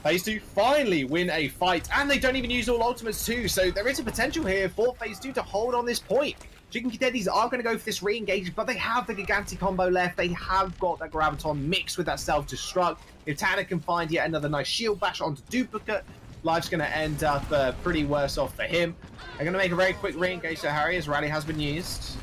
Phase 2 finally win a fight and they don't even use all ultimates too, so there is a potential here for Phase 2 to hold on this point. Chicken Contendies are going to go for this re-engage, but they have the Gigantic combo left. They have got that Graviton mixed with that self-destruct. If Tanner can find yet another nice shield bash onto Duplicate, life's going to end up pretty worse off for him. They're going to make a very quick re-engage to Harry as Rally has been used.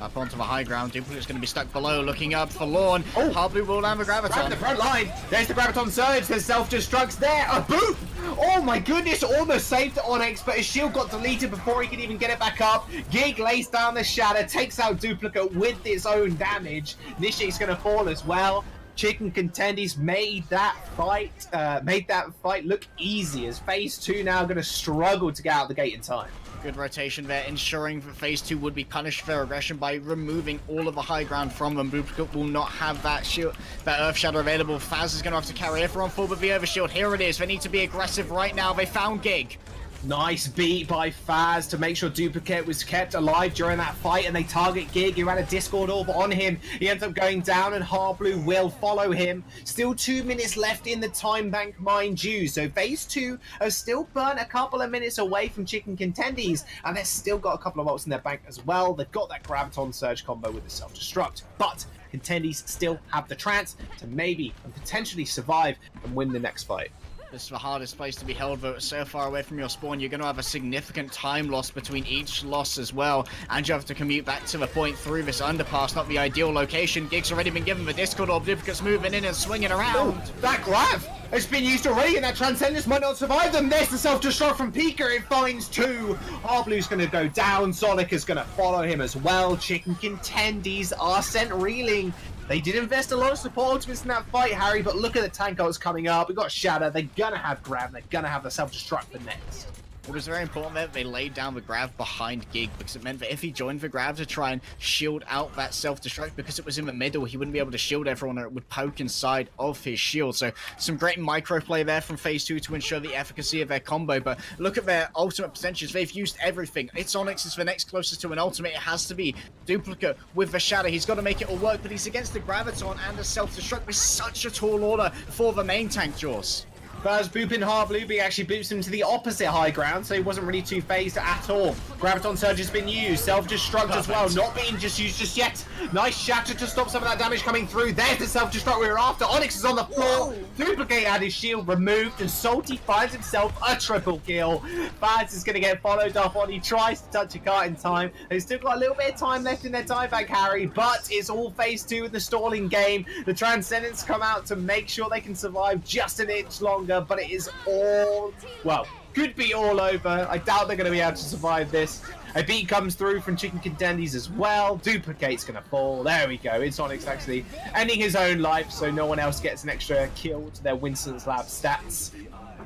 Up onto the high ground, Duplicate's going to be stuck below, looking up for Lorne. Oh, Harblue will land the Graviton. Right in the front line. There's the Graviton Surge. There's self-destructs there. A boop! Oh my goodness, almost saved Onyx, but his shield got deleted before he could even get it back up. Gig lays down the Shatter, takes out Duplicate with its own damage. Nishi's going to fall as well. Chicken Contendies made that fight look easy as Phase 2 now going to struggle to get out the gate in time. Good rotation there, ensuring that Phase 2 would be punished for their aggression by removing all of the high ground from them. Duplicate will not have that shield, that Earth Shadow available. Faz is going to have to carry everyone forward with the Overshield. Here it is. They need to be aggressive right now. They found Gig. Nice beat by Faz to make sure Duplicate was kept alive during that fight, and they target Gig, who had a Discord orb on him. He ends up going down, and Harblue will follow him. Still 2 minutes left in the time bank, mind you. So Phase 2 has still burnt a couple of minutes away from Chicken Contendies, and they've still got a couple of ults in their bank as well. They've got that Graviton Surge combo with the self-destruct, but Contendies still have the chance to maybe and potentially survive and win the next fight. This is the hardest place to be held, but so far away from your spawn, you're going to have a significant time loss between each loss as well, and you have to commute back to the point through this underpass, not the ideal location. Gig's already been given the Discord orb, Duplicate's moving in and swinging around. Oh, that grab has been used already, and that Transcendence might not survive them. There's the self-destruct from Pika, it finds 2. Harblue's going to go down, Sonic is going to follow him as well. Chicken Contendies are sent reeling. They did invest a lot of support ultimates in that fight, Harry, but look at the tank ults coming up. We've got Shadow, they're gonna have Grab, they're gonna have the self-destruct for next. It was very important that they laid down the Grav behind Gig, because it meant that if he joined the Grav to try and shield out that self-destruct, because it was in the middle, he wouldn't be able to shield everyone, or it would poke inside of his shield. So some great micro play there from Phase 2 to ensure the efficacy of their combo, but look at their ultimate percentages. They've used everything. It's Onyx is the next closest to an ultimate. It has to be Duplicate with the Shadow. He's got to make it all work, but he's against the Graviton and the self-destruct with such a tall order for the main tank, Jaws. First booping Harblue, but he actually boops him to the opposite high ground, so he wasn't really too phased at all. Graviton Surge has been used, self-destruct as well, not being just used just yet. Nice Shatter to stop some of that damage coming through. There's the self-destruct we were after. Onyx is on the floor. Whoa. Duplicate had his shield removed, and Salty finds himself a triple kill. Faz is going to get followed up on. He tries to touch a cart in time. They've still got a little bit of time left in their tie back, Harry, but it's all Phase 2 in the stalling game. The Transcendents come out to make sure they can survive just an inch longer, but it is all, well, could be all over. I doubt they're going to be able to survive this. A beat comes through from Chicken Contendies as well. Duplicate's going to fall. There we go. It's Onyx actually ending his own life, so no one else gets an extra kill to their Winston's Lab stats.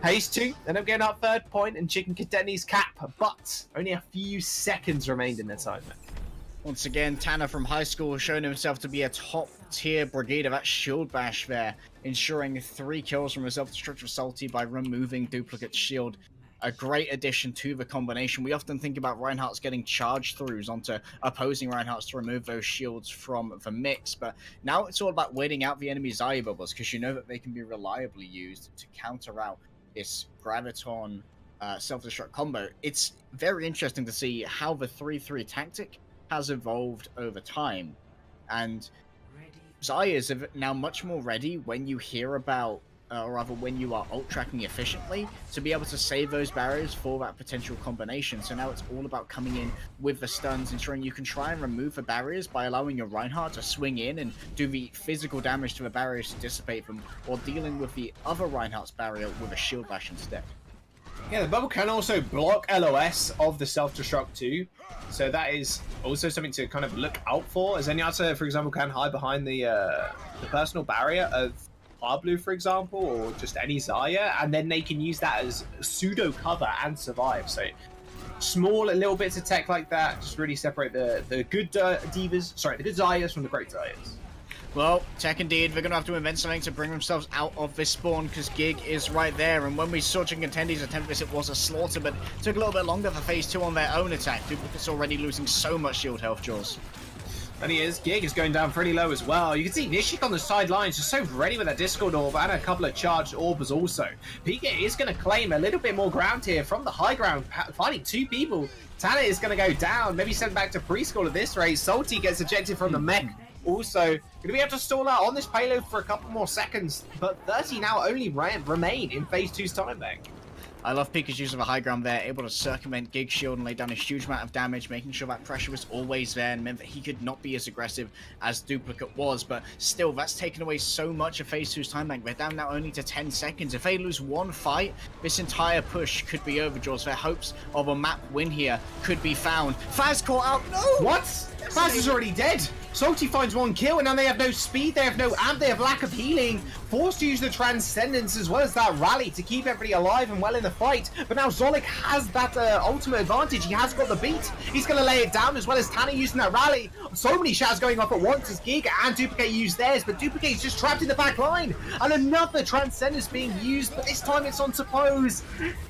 Phase 2 end up getting up third point, and Chicken Contendies cap, but only a few seconds remained in their time. Once again, Tanner from high school has shown himself to be a top-tier brigade of that shield bash there, ensuring 3 kills from a self-destruct of Salty by removing Duplicate's shield. A great addition to the combination. We often think about Reinhardt's getting charge throughs onto opposing Reinhardt's to remove those shields from the mix, but now it's all about waiting out the enemy's eye bubbles, because you know that they can be reliably used to counter out this Graviton self-destruct combo. It's very interesting to see how the 3-3 tactic has evolved over time, and Zaya's now much more ready when you hear about, or rather when you are ult tracking efficiently, to be able to save those barriers for that potential combination. So now it's all about coming in with the stuns, ensuring you can try and remove the barriers by allowing your Reinhardt to swing in and do the physical damage to the barriers to dissipate them, or dealing with the other Reinhardt's barrier with a shield bash instead. Yeah, the bubble can also block LOS of the self-destruct too, so that is also something to kind of look out for, as Zenyatta, for example, can hide behind the personal barrier of Pablo, for example, or just any Zarya, and then they can use that as pseudo cover and survive. So small little bits of tech like that just really separate the good divas, sorry, the good Zaryas from the great Zaryas. Well, tech indeed, they're going to have to invent something to bring themselves out of this spawn, because Gig is right there, and when we saw Contendies attempt this, it was a slaughter, but it took a little bit longer for phase 2 on their own attack. Duplicate's already losing so much shield health, Jaws. And he is. Gig is going down pretty low as well. You can see Nishik on the sidelines, just so ready with that Discord Orb and a couple of charged orbs also. Pika is going to claim a little bit more ground here from the high ground, fighting 2 people. Tana is going to go down, maybe sent back to preschool at this rate. Salty gets ejected from the mech. Also, going to be able to stall out on this payload for a couple more seconds, but 30 now only remain in phase 2's time bank. I love Pika's use of a high ground there, able to circumvent Gig's shield and lay down a huge amount of damage, making sure that pressure was always there and meant that he could not be as aggressive as Duplicate was. But still, that's taken away so much of phase 2's time bank. They're down now only to 10 seconds. If they lose one fight, this entire push could be over, Jaws. Their hopes of a map win here could be found. Faz caught out. No! What? Faz is already dead. Salty finds 1 kill, and now they have no speed, they have no amp, they have lack of healing. Forced to use the Transcendence as well as that rally to keep everybody alive and well in the fight. But now Zolik has that ultimate advantage. He has got the beat. He's going to lay it down as well as Tana using that rally. So many shadows going off at once as Gig and Duplicate use theirs, but Duplicate is just trapped in the back line. And another Transcendence being used, but this time it's on Suppose.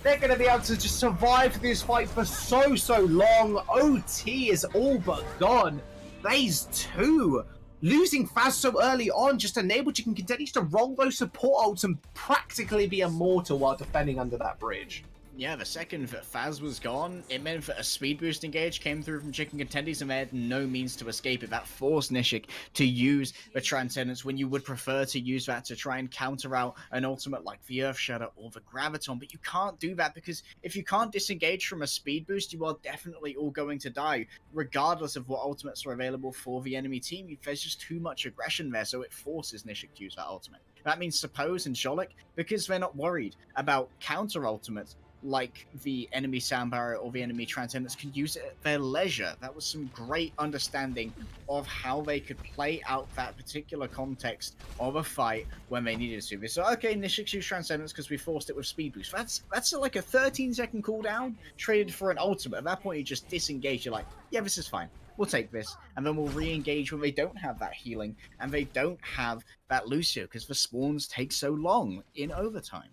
They're going to be able to just survive this fight for so long. OT is all but gone. Phase 2, losing Faz so early on just enabled Contendies to roll those support ults and practically be immortal while defending under that bridge. Yeah, the second that Faz was gone, it meant that a speed boost engage came through from Contendies and they had no means to escape it. That forced Nishik to use the Transcendence when you would prefer to use that to try and counter out an ultimate like the Earth Shatter or the Graviton. But you can't do that because if you can't disengage from a speed boost, you are definitely all going to die, regardless of what ultimates are available for the enemy team. There's just too much aggression there, so it forces Nishik to use that ultimate. That means Suppose and Jolik, because they're not worried about counter ultimates, like the enemy sound barrier or the enemy Transcendence, can use it at their leisure. That was some great understanding of how they could play out that particular context of a fight when they needed to. They said, okay, Nishik's use Transcendence because we forced it with speed boost. That's like a 13-second cooldown traded for an ultimate. At that point, you just disengage. You're like, yeah, this is fine. We'll take this, and then we'll re-engage when they don't have that healing and they don't have that Lucio because the spawns take so long in overtime.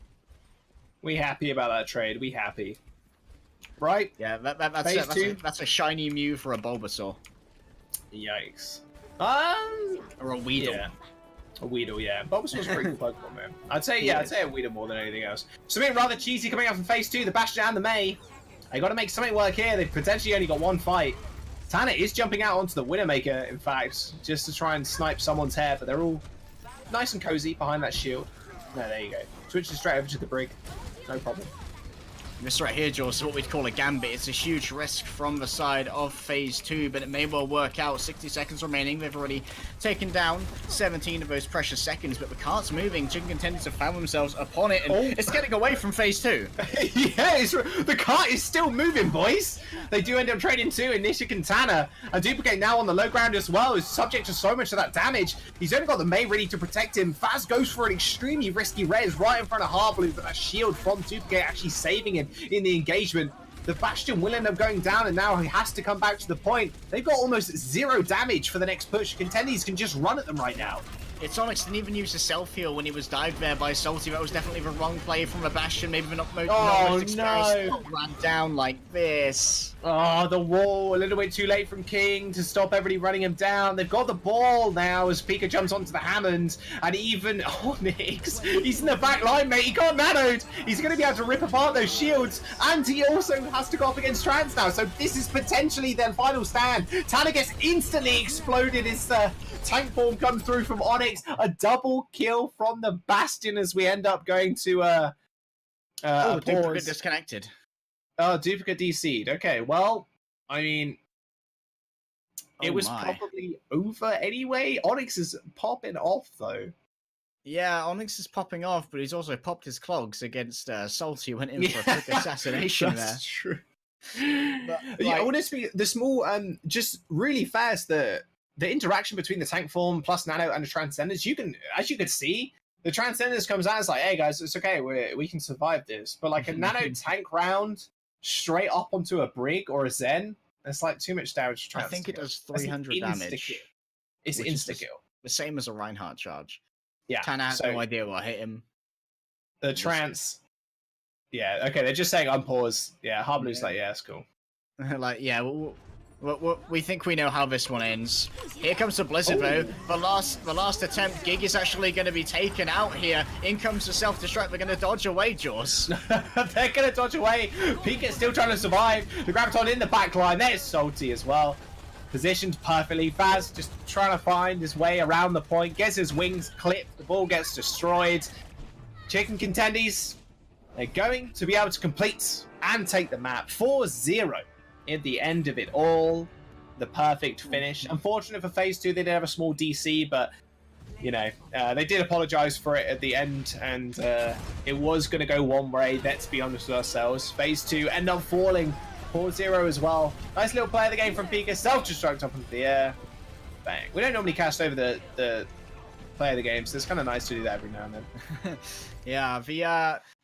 We happy about that trade. We happy. Right? Yeah, that's a shiny Mew for a Bulbasaur. Yikes. Or a Weedle. Yeah. A Weedle, yeah. Bulbasaur's pretty cool Pokemon, man. I'd say a Weedle more than anything else. Something rather cheesy coming out from phase 2, the Bastion and the Mei. They got to make something work here. They've potentially only got 1 fight. Tana is jumping out onto the Widowmaker, in fact, just to try and snipe someone's hair, but they're all nice and cozy behind that shield. No, there you go. Switches straight over to the Brig. No problem. This right here, Jaws, is what we'd call a gambit. It's a huge risk from the side of phase 2, but it may well work out. 60 seconds remaining. They've already taken down 17 of those precious seconds, but the cart's moving. Contenders have found themselves upon it, and it's getting away from phase 2. Yeah, the cart is still moving, boys. They do end up trading 2 in Nishik and Tana. And Duplicate now on the low ground as well is subject to so much of that damage. He's only got the Mei ready to protect him. Faz goes for an extremely risky res right in front of Harblue, but that shield from Duplicate actually saving him in the engagement. The Bastion will end up going down, and now he has to come back to the point. They've got almost 0 damage for the next push. Contendies can just run at them right now. Onyx didn't even use a self-heal when he was dived there by Salty. That was definitely the wrong play from a Bastion. Maybe not most experienced. Ran down like this. Oh, the wall. A little bit too late from King to stop everybody running him down. They've got the ball now as Pika jumps onto the Hammond. And even Onyx, he's in the back line, mate. He got nanoed. He's going to be able to rip apart those shields. And he also has to go up against Trans now. So this is potentially their final stand. Tana gets instantly exploded as tank form comes through from Onyx. A double kill from the Bastion as we end up going to Duplicate disconnected. Oh, Duplicate DC'd. Okay, well, I mean, it was probably over anyway. Onyx is popping off, though. Yeah, Onyx is popping off, but he's also popped his clogs against Salty, who went in for a quick assassination there. That's true. But, yeah, honestly, the small, just really fast, the interaction between the tank form plus nano and the transcendence, as you could see, The Transcendence comes out, it's like, hey guys, it's okay, we can survive this. But like a nano tank round straight up onto a Brig or a Zen, that's like too much damage. I think it does 300 damage. It's insta-kill. The same as a Reinhardt charge. Yeah. Kind of had no idea what hit him. The Trance... Yeah, okay, they're just saying unpause. Yeah, Harblu's like, yeah, that's cool. Like, yeah, we think we know how this one ends. Here comes the Blizzard though. The last attempt, Gig is actually going to be taken out here. In comes the self-destruct. They're going to dodge away, Jaws. They're going to dodge away. Pika's still trying to survive. The Graviton in the back line. There's Salty as well. Positioned perfectly. Faz just trying to find his way around the point. Gets his wings clipped. The ball gets destroyed. Chicken Contendies, they're going to be able to complete and take the map 4-0 at the end of it all. The perfect finish. Unfortunate for Phase 2, they did have a small DC, but, you know, they did apologize for it at the end, and it was going to go one way, let's be honest with ourselves. Phase 2 end up falling 4-0 as well. Nice little play of the game from Pika. Self-destruct up into the air. Bang. We don't normally cast over the play of the game, so it's kind of nice to do that every now and then. Yeah,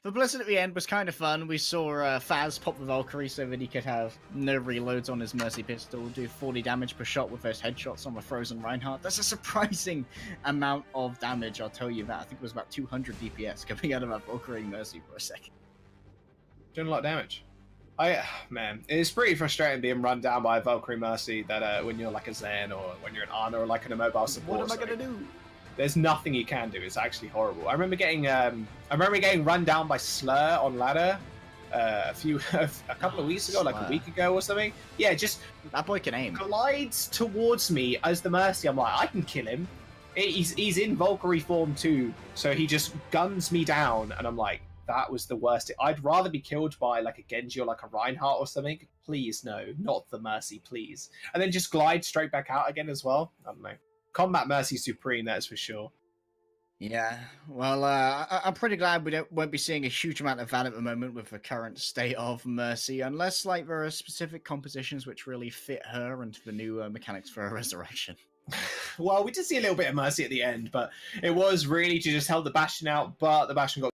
the Blizzard at the end was kind of fun. We saw Faz pop the Valkyrie so that he could have no reloads on his Mercy pistol, do 40 damage per shot with those headshots on the Frozen Reinhardt. That's a surprising amount of damage, I'll tell you that. I think it was about 200 DPS coming out of that Valkyrie Mercy for a second. Doing a lot of damage. Man, it's pretty frustrating being run down by a Valkyrie Mercy that when you're like a Zen or when you're an Ana or like an immobile support. What am I going to do? There's nothing you can do. It's actually horrible. I remember getting run down by Slur on ladder a couple of weeks ago, like a week ago or something. Yeah, just that boy can aim. Glides towards me as the Mercy. I'm like, I can kill him. He's in Valkyrie form too, so he just guns me down, and I'm like, that was the worst. I'd rather be killed by like a Genji or like a Reinhardt or something. Please no, not the Mercy, please. And then just glide straight back out again as well. I don't know. Combat Mercy Supreme, that's for sure. Yeah, well, I'm pretty glad we won't be seeing a huge amount of that at the moment with the current state of Mercy, unless like there are specific compositions which really fit her into the new mechanics for her resurrection. Well, we did see a little bit of Mercy at the end, but it was really to just help the Bastion out, but the Bastion got